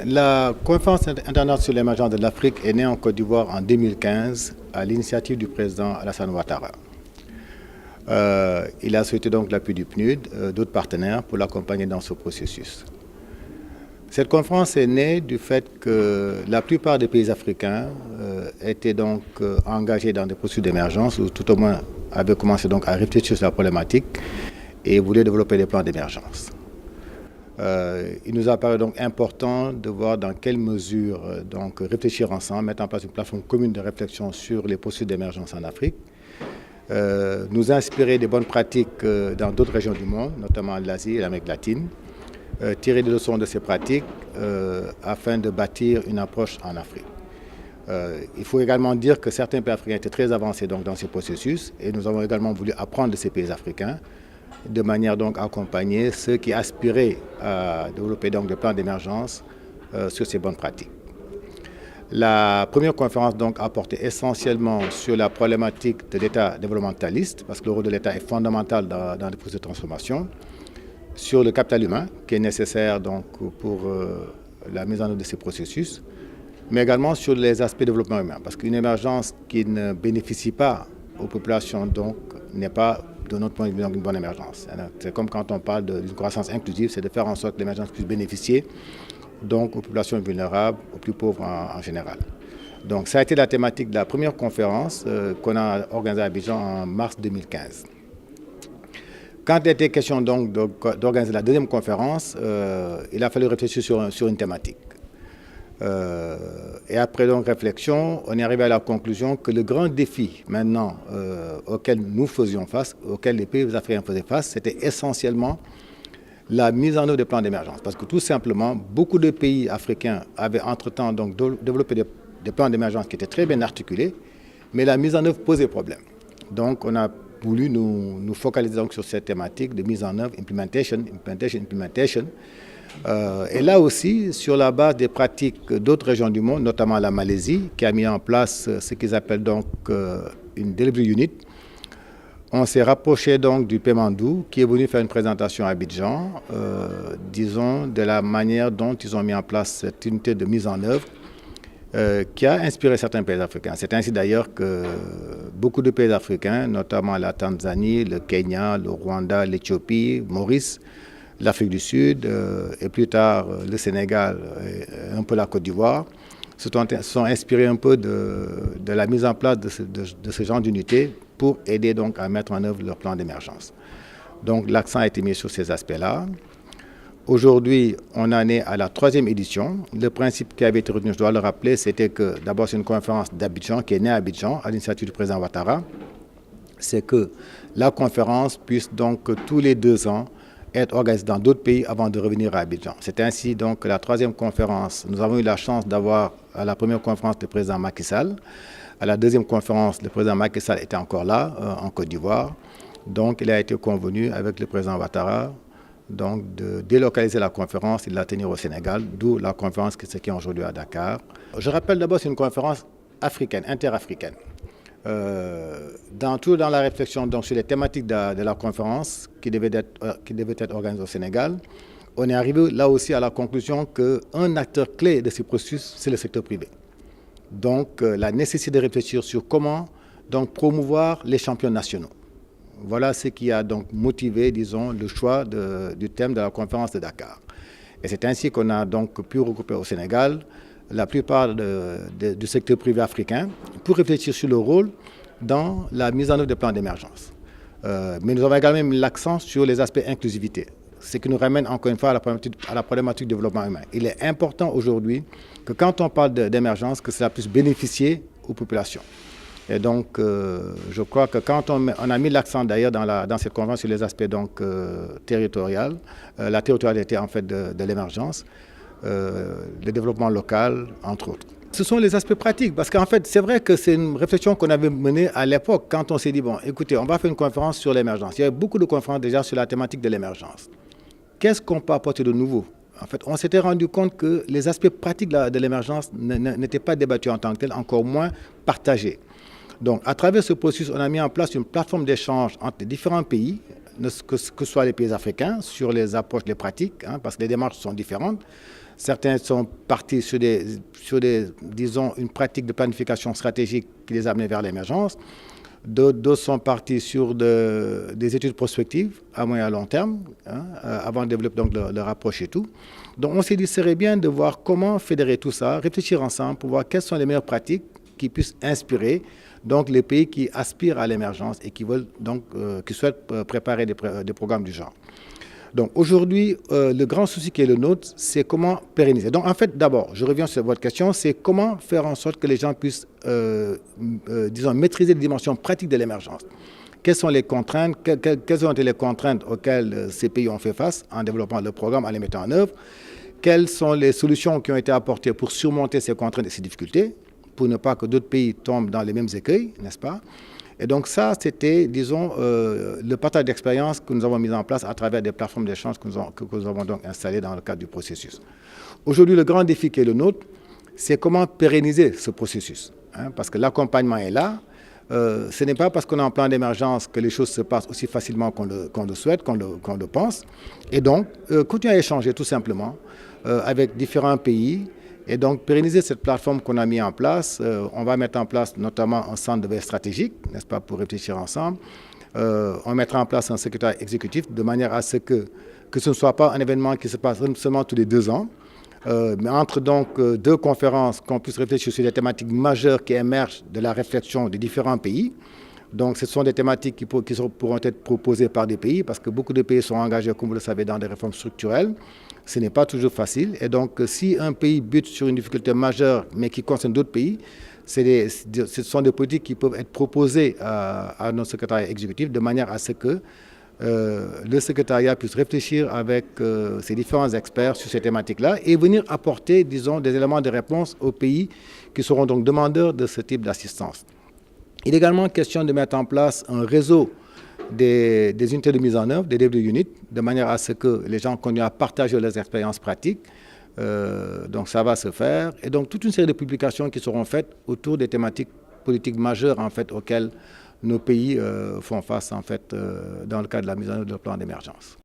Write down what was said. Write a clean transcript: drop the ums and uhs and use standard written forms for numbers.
La conférence internationale sur l'émergence de l'Afrique est née en Côte d'Ivoire en 2015 à l'initiative du président Alassane Ouattara. Il a souhaité donc l'appui du PNUD, d'autres partenaires pour l'accompagner dans ce processus. Cette conférence est née du fait que la plupart des pays africains étaient donc engagés dans des processus d'émergence ou tout au moins avaient commencé donc à réfléchir sur la problématique et voulaient développer des plans d'émergence. Il nous apparaît donc important de voir dans quelle mesure donc réfléchir ensemble, mettre en place une plateforme commune de réflexion sur les processus d'émergence en Afrique, nous inspirer des bonnes pratiques dans d'autres régions du monde, notamment l'Asie et l'Amérique latine, tirer des leçons de ces pratiques afin de bâtir une approche en Afrique. Il faut également dire que certains pays africains étaient très avancés donc, dans ces processus et nous avons également voulu apprendre de ces pays africains de manière donc à accompagner ceux qui aspiraient à développer donc des plans d'émergence sur ces bonnes pratiques. La première conférence donc a porté essentiellement sur la problématique de l'État développementaliste, parce que le rôle de l'État est fondamental dans les processus de transformation, sur le capital humain qui est nécessaire donc pour la mise en œuvre de ces processus, mais également sur les aspects de développement humain, parce qu'une émergence qui ne bénéficie pas aux populations donc n'est pas de notre point de vue une bonne émergence. C'est comme quand on parle d'une croissance inclusive, c'est de faire en sorte que l'émergence puisse bénéficier donc aux populations vulnérables, aux plus pauvres en général. Donc ça a été la thématique de la première conférence qu'on a organisée à Abidjan en mars 2015. Quand il était question donc d'organiser la deuxième conférence, il a fallu réfléchir sur une thématique. Et après donc réflexion, on est arrivé à la conclusion que le grand défi maintenant auquel nous faisions face, auquel les pays africains faisaient face, c'était essentiellement la mise en œuvre des plans d'émergence. Parce que tout simplement, beaucoup de pays africains avaient entre-temps donc développé des plans d'émergence qui étaient très bien articulés, mais la mise en œuvre posait problème. Donc on a voulu nous focaliser donc sur cette thématique de mise en œuvre, implementation. Et là aussi, sur la base des pratiques d'autres régions du monde, notamment la Malaisie, qui a mis en place ce qu'ils appellent donc une delivery unit, on s'est rapproché donc du PEMANDou, qui est venu faire une présentation à Abidjan, disons, de la manière dont ils ont mis en place cette unité de mise en œuvre, qui a inspiré certains pays africains. C'est ainsi d'ailleurs que beaucoup de pays africains, notamment la Tanzanie, le Kenya, le Rwanda, l'Éthiopie, Maurice, l'Afrique du Sud et plus tard le Sénégal et un peu la Côte d'Ivoire, se sont inspirés un peu de la mise en place de ce genre d'unité pour aider donc à mettre en œuvre leur plan d'émergence. Donc l'accent a été mis sur ces aspects-là. Aujourd'hui, on en est à la 3e édition. Le principe qui avait été retenu, je dois le rappeler, c'était que d'abord c'est une conférence d'Abidjan qui est née à Abidjan à l'initiative du président Ouattara. C'est que la conférence puisse donc tous les 2 ans être organisée dans d'autres pays avant de revenir à Abidjan. C'est ainsi donc que la 3e conférence, nous avons eu la chance d'avoir à la première conférence le président Macky Sall. À la 2e conférence, le président Macky Sall était encore là, en Côte d'Ivoire. Donc il a été convenu avec le président Ouattara donc de délocaliser la conférence et de la tenir au Sénégal, d'où la conférence qui se tient aujourd'hui à Dakar. Je rappelle d'abord c'est une conférence africaine, interafricaine. Dans la réflexion donc, sur les thématiques de la conférence qui devait être organisée au Sénégal, on est arrivé là aussi à la conclusion qu'un acteur clé de ce processus, c'est le secteur privé. Donc la nécessité de réfléchir sur comment donc, promouvoir les champions nationaux. Voilà ce qui a donc motivé, disons, le choix du thème de la conférence de Dakar. Et c'est ainsi qu'on a donc pu regrouper au Sénégal la plupart du secteur privé africain pour réfléchir sur le rôle dans la mise en œuvre des plans d'émergence. Mais nous avons également mis l'accent sur les aspects inclusivité, ce qui nous ramène encore une fois à la problématique du développement humain. Il est important aujourd'hui que quand on parle d'émergence, que cela puisse bénéficier aux populations. Et donc, je crois que quand on a mis l'accent d'ailleurs dans cette conférence sur les aspects donc, territoriaux, la territorialité en fait de l'émergence, le développement local, entre autres. Ce sont les aspects pratiques, parce qu'en fait, c'est vrai que c'est une réflexion qu'on avait menée à l'époque, quand on s'est dit, bon, écoutez, on va faire une conférence sur l'émergence. Il y avait beaucoup de conférences déjà sur la thématique de l'émergence. Qu'est-ce qu'on peut apporter de nouveau? En fait, on s'était rendu compte que les aspects pratiques de l'émergence n'étaient pas débattus en tant que tels, encore moins partagés. Donc, à travers ce processus, on a mis en place une plateforme d'échange entre les différents pays, que ce soit les pays africains, sur les approches, les pratiques, parce que les démarches sont différentes, Certains sont partis sur disons, une pratique de planification stratégique qui les a amenés vers l'émergence. D'autres sont partis sur des études prospectives à moyen et à long terme, avant de développer donc leur approche et tout. Donc on s'est dit, ce serait bien de voir comment fédérer tout ça, réfléchir ensemble pour voir quelles sont les meilleures pratiques qui puissent inspirer donc, les pays qui aspirent à l'émergence et qui veulent donc, qui souhaitent préparer des programmes du genre. Donc aujourd'hui, le grand souci qui est le nôtre, c'est comment pérenniser. Donc en fait, d'abord, je reviens sur votre question, c'est comment faire en sorte que les gens puissent, disons, maîtriser les dimensions pratiques de l'émergence. Quelles sont les contraintes, quelles ont été les contraintes auxquelles ces pays ont fait face en développant le programme, en les mettant en œuvre? Quelles sont les solutions qui ont été apportées pour surmonter ces contraintes et ces difficultés, pour ne pas que d'autres pays tombent dans les mêmes écueils, n'est-ce pas? Et donc ça, c'était, disons, le partage d'expérience que nous avons mis en place à travers des plateformes d'échange que nous avons donc installées dans le cadre du processus. Aujourd'hui, le grand défi qui est le nôtre, c'est comment pérenniser ce processus. Parce que l'accompagnement est là. Ce n'est pas parce qu'on est en plan d'émergence que les choses se passent aussi facilement qu'on le souhaite, qu'on le pense. Et donc, continuer à échanger tout simplement avec différents pays. Et donc, pérenniser cette plateforme qu'on a mis en place, on va mettre en place notamment un centre de veille stratégique, n'est-ce pas, pour réfléchir ensemble. On mettra en place un secrétaire exécutif de manière à ce que ce ne soit pas un événement qui se passe seulement tous les 2 ans, mais entre donc 2 conférences, qu'on puisse réfléchir sur des thématiques majeures qui émergent de la réflexion des différents pays. Donc, ce sont des thématiques qui pourront être proposées par des pays, parce que beaucoup de pays sont engagés, comme vous le savez, dans des réformes structurelles. Ce n'est pas toujours facile. Et donc, si un pays bute sur une difficulté majeure, mais qui concerne d'autres pays, ce sont des politiques qui peuvent être proposées à notre secrétariat exécutif de manière à ce que le secrétariat puisse réfléchir avec ses différents experts sur ces thématiques-là et venir apporter, disons, des éléments de réponse aux pays qui seront donc demandeurs de ce type d'assistance. Il est également question de mettre en place un réseau des unités de mise en œuvre, des delivery units, de manière à ce que les gens continuent à partager leurs expériences pratiques. Donc ça va se faire. Et donc toute une série de publications qui seront faites autour des thématiques politiques majeures en fait, auxquelles nos pays font face en fait, dans le cadre de la mise en œuvre de leur plan d'émergence.